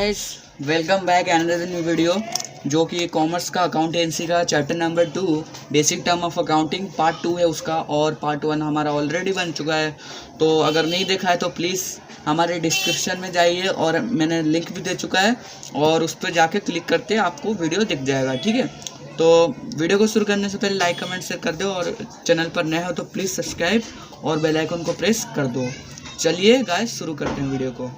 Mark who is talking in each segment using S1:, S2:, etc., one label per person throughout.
S1: Guys, welcome back another new video जो कि commerce का अकाउंटेंसी का chapter number 2 basic term of accounting part 2 है उसका, और पार्ट 1 हमारा ऑलरेडी बन चुका है। तो अगर नहीं देखा है तो प्लीज़ हमारे डिस्क्रिप्शन में जाइए और मैंने लिंक भी दे चुका है और उस पर जाके क्लिक करते आपको वीडियो दिख जाएगा। ठीक है, तो वीडियो को शुरू करने से पहले लाइक कमेंट शेयर कर दो और चैनल पर नए हो तो प्लीज़ सब्सक्राइब और बेल आइकन को प्रेस कर दो। चलिए गाइस शुरू करते हैं वीडियो को।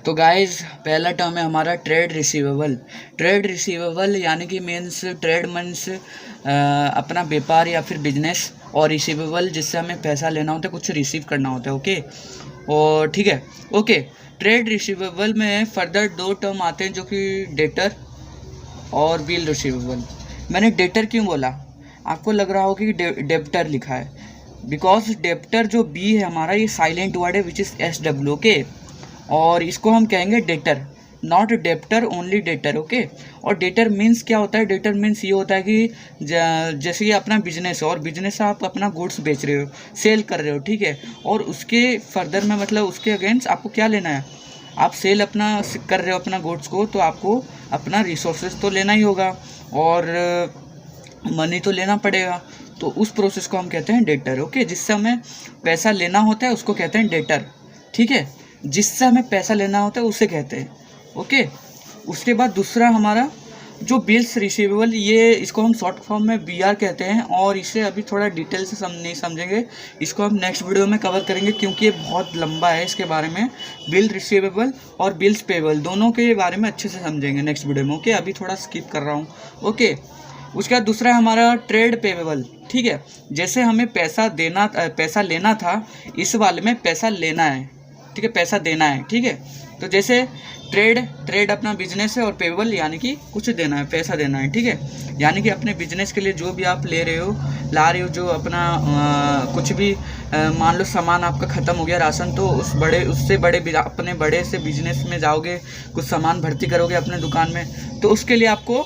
S1: तो गाइस पहला टर्म है हमारा ट्रेड रिसीवेबल। ट्रेड रिसीवेबल यानी कि मीन्स ट्रेड मीन्स अपना व्यापार या फिर बिजनेस, और रिसीवेबल जिससे हमें पैसा लेना होता है, कुछ रिसीव करना होता है। ओके, और ठीक है। ओके, ट्रेड रिसीवेबल में फर्दर दो टर्म आते हैं जो कि डेटर और बिल रिसीवेबल। मैंने डेटर क्यों बोला, आपको लग रहा हो कि डेप्टर लिखा है, बिकॉज डेप्टर जो बी है हमारा ये साइलेंट वर्ड है विच इज़ SW। ओके, और इसको हम कहेंगे debtor, not debtor, only debtor. Okay, और डेटर मीन्स क्या होता है? डेटर मीन्स ये होता है कि जैसे ये अपना बिजनेस है और बिजनेस आप अपना गुड्स बेच रहे हो, सेल कर रहे हो, ठीक है, और उसके फर्दर में मतलब उसके अगेंस्ट आपको क्या लेना है? आप सेल अपना कर रहे हो अपना गुड्स को, तो आपको अपना रिसोर्सेज तो लेना ही होगा और मनी तो लेना पड़ेगा। तो उस प्रोसेस को हम कहते हैं डेटर। ओके, जिससे हमें पैसा लेना होता है उसको कहते हैं डेटर। ठीक है, जिससे हमें पैसा लेना होता है उसे कहते हैं। ओके, उसके बाद दूसरा हमारा जो बिल्स रिसीवेबल, ये इसको हम शॉर्ट फॉर्म में BR कहते हैं, और इसे अभी थोड़ा डिटेल से नहीं समझेंगे, इसको हम नेक्स्ट वीडियो में कवर करेंगे क्योंकि ये बहुत लंबा है। इसके बारे में बिल रिसीवेबल और बिल्स पेबल दोनों के बारे में अच्छे से समझेंगे नेक्स्ट वीडियो में। ओके, अभी थोड़ा स्किप कर रहा हूँ। ओके, उसके बाद दूसरा है हमारा ट्रेड पेबल। ठीक है, जैसे हमें पैसा लेना था, इस वाले में पैसा लेना है। ठीक है, पैसा देना है। ठीक है, तो जैसे ट्रेड अपना बिजनेस है और पेबल यानी कि कुछ देना है, पैसा देना है। ठीक है, यानी कि अपने बिजनेस के लिए जो भी आप ला रहे हो, जो अपना कुछ भी मान लो सामान आपका ख़त्म हो गया, राशन, तो उससे अपने बड़े से बिजनेस में जाओगे, कुछ सामान भर्ती करोगे अपने दुकान में, तो उसके लिए आपको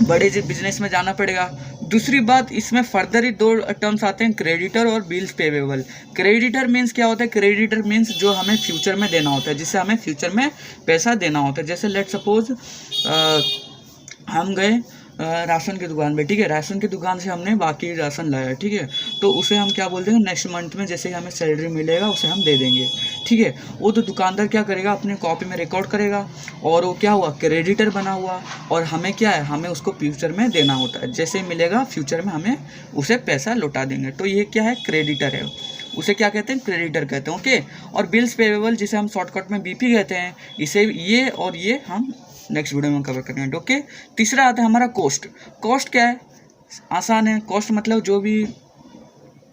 S1: बड़े बिजनेस में जाना पड़ेगा। दूसरी बात, इसमें फर्दर ही दो टर्म्स आते हैं, क्रेडिटर और बिल्स पेवेबल। क्रेडिटर मीन्स क्या होता है? क्रेडिटर मीन्स जो हमें फ्यूचर में देना होता है, जिससे हमें फ्यूचर में पैसा देना होता है। जैसे लेट सपोज हम गए राशन की दुकान पे, ठीक है, राशन की दुकान से हमने बाकी राशन लाया, ठीक है, तो उसे हम क्या बोल देंगे? नेक्स्ट मंथ में जैसे हमें सैलरी मिलेगा उसे हम दे देंगे। ठीक है, वो तो दुकानदार क्या करेगा? अपने कॉपी में रिकॉर्ड करेगा, और वो क्या हुआ? क्रेडिटर बना हुआ, और हमें क्या है? हमें उसको फ्यूचर में देना होता है। जैसे मिलेगा फ्यूचर में हमें उसे पैसा लौटा देंगे। तो ये क्या है? क्रेडिटर है, उसे क्या कहते हैं? क्रेडिटर कहते हैं। ओके, और बिल्स पेवेबल जिसे हम शॉर्टकट में BP कहते हैं, इसे ये और ये हम नेक्स्ट वीडियो में कवर करेंगे। ओके, तीसरा आता है हमारा कॉस्ट। कॉस्ट क्या है? आसान है। कॉस्ट मतलब जो भी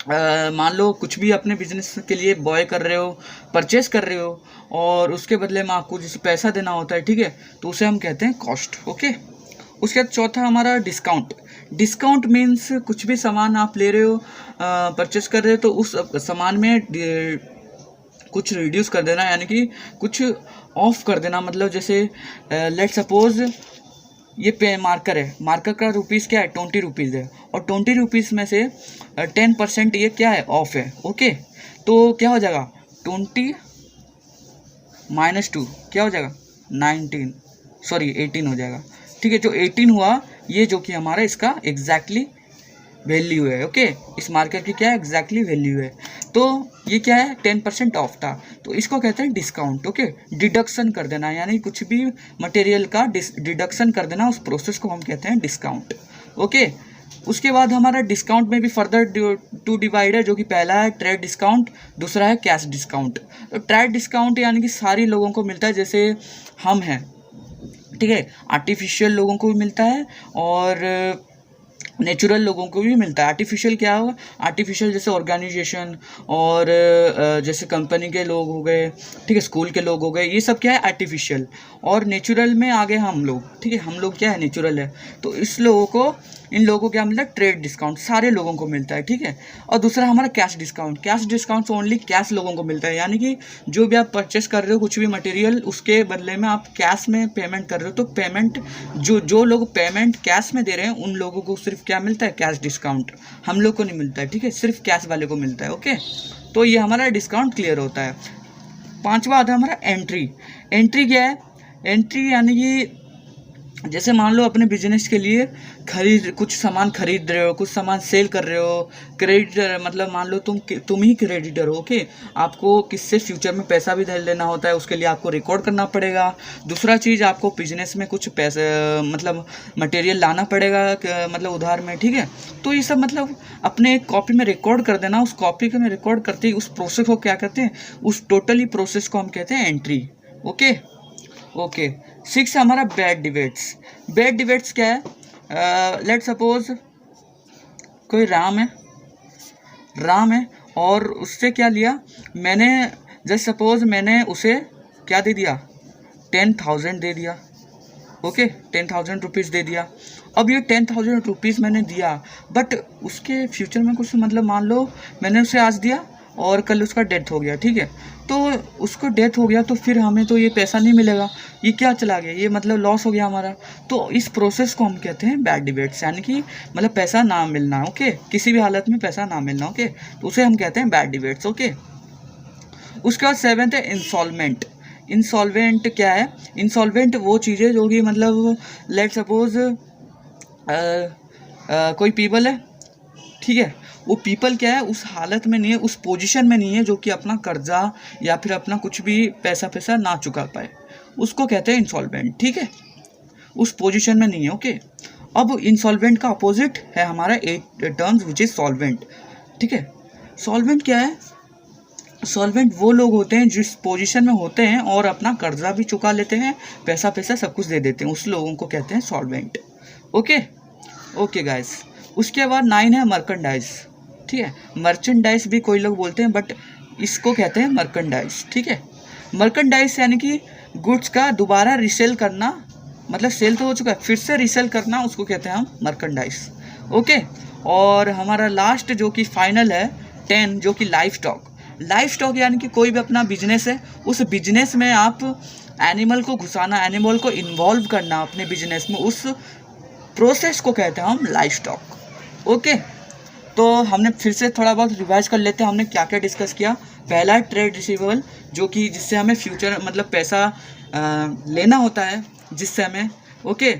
S1: मान लो कुछ भी अपने बिजनेस के लिए बॉय कर रहे हो, परचेस कर रहे हो, और उसके बदले में आपको जिसे पैसा देना होता है, ठीक है, तो उसे हम कहते हैं कॉस्ट। ओके, उसके बाद चौथा हमारा डिस्काउंट। डिस्काउंट मीन्स कुछ भी सामान आप ले रहे हो, परचेस कर रहे हो, तो उस सामान में कुछ रिड्यूस कर देना, यानी कि कुछ ऑफ कर देना। मतलब जैसे लेट सपोज ये मार्कर है, मार्कर का रुपीज़ क्या है? 20 रुपीज़ है, और 20 रुपीज़ में से 10% ये क्या है? ऑफ है। ओके, तो क्या हो जाएगा? 20 - 2 क्या हो जाएगा? 18 हो जाएगा। ठीक है, जो 18 हुआ, ये जो कि हमारा इसका एग्जैक्टली वैल्यू है। ओके, इस मार्कर की क्या है? एग्जैक्टली वैल्यू है। तो ये क्या है? 10% ऑफ था, तो इसको कहते हैं डिस्काउंट। ओके, डिडक्शन कर देना, यानी कुछ भी मटेरियल का डिडक्शन कर देना, उस प्रोसेस को हम कहते हैं डिस्काउंट। ओके, उसके बाद हमारा डिस्काउंट में भी फर्दर 2 डिवाइड है, जो कि पहला है ट्रेड डिस्काउंट, दूसरा है कैश डिस्काउंट। तो ट्रेड डिस्काउंट यानी कि सारी लोगों को मिलता है, जैसे हम हैं, ठीक है, आर्टिफिशियल लोगों को भी मिलता है और नेचुरल लोगों को भी मिलता है। आर्टिफिशियल क्या होगा? आर्टिफिशियल जैसे ऑर्गेनाइजेशन और जैसे कंपनी के लोग हो गए, ठीक है, स्कूल के लोग हो गए, ये सब क्या है? आर्टिफिशियल। और नेचुरल में आ गए हम लोग, ठीक है, हम लोग क्या है? नेचुरल है। तो इन लोगों को क्या मिलता है? ट्रेड डिस्काउंट, सारे लोगों को मिलता है। ठीक है, और दूसरा हमारा cash discount. Cash discount only cash लोगों को मिलता है, यानी कि जो भी आप परचेस कर रहे हो कुछ भी मटेरियल, उसके बदले में आप कैश में पेमेंट कर रहे हो, तो पेमेंट जो लोग पेमेंट कैश में दे रहे हैं उन लोगों को सिर्फ क्या मिलता है? Cash discount. हम लोग को नहीं मिलता है, ठीक है, सिर्फ कैश वाले को मिलता है। ओके, तो ये हमारा डिस्काउंट क्लियर होता है। पांचवा आता है हमारा एंट्री। एंट्री क्या है? एंट्री यानी कि जैसे मान लो अपने बिजनेस के लिए कुछ सामान खरीद रहे हो, कुछ सामान सेल कर रहे हो, क्रेडिटर मतलब मान लो तुम ही क्रेडिटर हो, ओके। आपको किससे फ्यूचर में पैसा भी लेना होता है, उसके लिए आपको रिकॉर्ड करना पड़ेगा। दूसरा चीज़, आपको बिजनेस में कुछ पैसे मतलब मटेरियल लाना पड़ेगा मतलब उधार में, ठीक है। तो ये सब मतलब अपने एक कॉपी में रिकॉर्ड कर देना। उस कॉपी में रिकॉर्ड करते ही उस प्रोसेस को क्या कहते हैं, उस टोटली प्रोसेस को हम कहते हैं एंट्री, ओके। ओके 6 हमारा बैड डिबेट्स। बैड डिबेट्स क्या है, लेट सपोज कोई राम है और उससे क्या लिया मैंने, जस्ट सपोज मैंने उसे क्या दे दिया, 10,000 दे दिया, ओके 10,000 रुपीज़ दे दिया। अब ये 10,000 रुपीज़ मैंने दिया, बट उसके फ्यूचर में कुछ मतलब मान लो मैंने उसे आज दिया और कल उसका डेथ हो गया, ठीक है। तो उसको डेथ हो गया तो फिर हमें तो ये पैसा नहीं मिलेगा, ये क्या चला गया, ये मतलब लॉस हो गया हमारा। तो इस प्रोसेस को हम कहते हैं बैड डिबेट्स, यानी कि मतलब पैसा ना मिलना, ओके, किसी भी हालत में पैसा ना मिलना, ओके, तो उसे हम कहते हैं बैड डिबेट्स, ओके। उसके बाद 7th है इंसॉल्वेंट। इंसॉल्वेंट क्या है, इंसॉल्वेंट वो चीज़ें जो कि मतलब लेट सपोज कोई पीपल है, ठीक है, वो पीपल क्या है, उस हालत में नहीं है, उस पोजीशन में नहीं है जो कि अपना कर्जा या फिर अपना कुछ भी पैसा ना चुका पाए, उसको कहते हैं इंसॉल्वेंट, ठीक है, उस पोजीशन में नहीं है, ओके। अब इंसॉल्वेंट का अपोजिट है हमारा 8 टर्म्स विच इज सॉल्वेंट, ठीक है। सॉल्वेंट क्या है, सॉल्वेंट वो लोग होते हैं जिस पोजीशन में होते हैं और अपना कर्जा भी चुका लेते हैं, पैसा सब कुछ दे देते हैं, उस लोगों को कहते हैं सॉल्वेंट, ओके। ओके गाइस, उसके बाद 9 है मर्केंडाइज, ठीक है। मर्चेंडाइज भी कोई लोग बोलते हैं, बट इसको कहते हैं मर्केंडाइज, ठीक है। मर्केंडाइज यानी कि गुड्स का दोबारा रीसेल करना, मतलब सेल तो हो चुका है, फिर से रीसेल करना, उसको कहते हैं हम मर्केंडाइज, ओके। और हमारा लास्ट जो कि फाइनल है 10, जो कि लाइफ स्टॉक। लाइफ स्टॉक यानी कि कोई भी अपना बिजनेस है, उस बिजनेस में आप एनिमल को घुसाना, एनिमल को इन्वॉल्व करना अपने बिजनेस में, उस प्रोसेस को कहते हैं हम लाइफ स्टॉक, ओके। तो हमने फिर से थोड़ा बहुत रिवाइज कर लेते हैं, हमने क्या क्या डिस्कस किया। पहला ट्रेड रिसीवेबल, जो कि जिससे हमें फ्यूचर मतलब पैसा लेना होता है, जिससे हमें, ओके।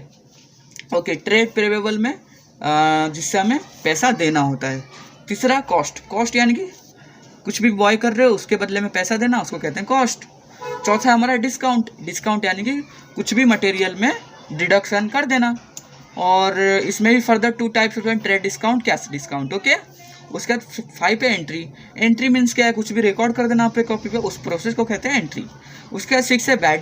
S1: ट्रेड पेबल में जिससे हमें पैसा देना होता है। तीसरा कॉस्ट यानी कि कुछ भी बॉय कर रहे हो उसके बदले में पैसा देना, उसको कहते हैं कॉस्ट। चौथा हमारा डिस्काउंट यानी कि कुछ भी मटेरियल में डिडक्शन कर देना। और इसमें भी फर्दर 2 टाइप्स होते हैं, trade discount, cash discount, okay. उसके बाद 5 है एंट्री मीन्स क्या है, कुछ भी रिकॉर्ड कर देना आपके कॉपी पे, उस प्रोसेस को कहते हैं एंट्री। उसके बाद 6 है बैड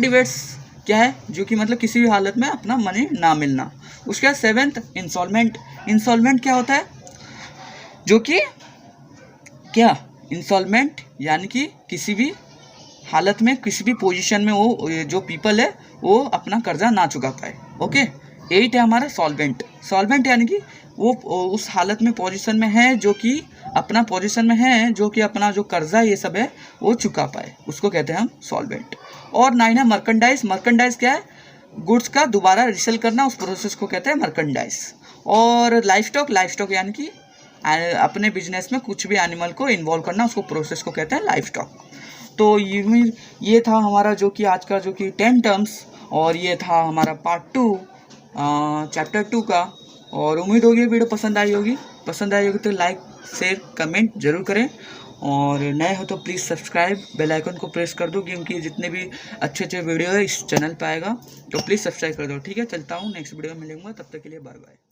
S1: डिबेट्स क्या है, जो कि मतलब किसी भी हालत में अपना मनी ना मिलना। उसके बाद 7th इंसॉल्वेंट क्या होता है, जो कि क्या, इंसॉल्वेंट यानी कि किसी भी हालत में किसी भी पोजीशन में वो जो पीपल है वो अपना कर्जा ना चुका पाए, ओके। 8 है हमारा सॉल्वेंट यानी कि वो उस हालत में पोजीशन में है जो कि अपना पोजीशन में है जो कि अपना जो कर्जा ये सब है वो चुका पाए, उसको कहते हैं हम सॉल्वेंट। और 9 है मर्केंडाइज क्या है, गुड्स का दोबारा रीसेल करना, उस प्रोसेस को कहते हैं मर्केंडाइज। और लाइफ स्टॉक यानी कि अपने बिजनेस में कुछ भी एनिमल को इन्वॉल्व करना, उसको प्रोसेस को कहते हैं लाइफ स्टॉक। तो ये था हमारा जो कि आज का जो कि 10 टर्म्स, और ये था हमारा पार्ट 2 चैप्टर 2 का। और उम्मीद होगी वीडियो पसंद आई होगी तो लाइक शेयर कमेंट जरूर करें, और नए हो तो प्लीज़ सब्सक्राइब, बेल आइकन को प्रेस कर दो, क्योंकि जितने भी अच्छे वीडियो है इस चैनल पे आएगा, तो प्लीज़ सब्सक्राइब कर दो, ठीक है। चलता हूँ, नेक्स्ट वीडियो में मिलूंगा, तब तक के लिए बाय बाय।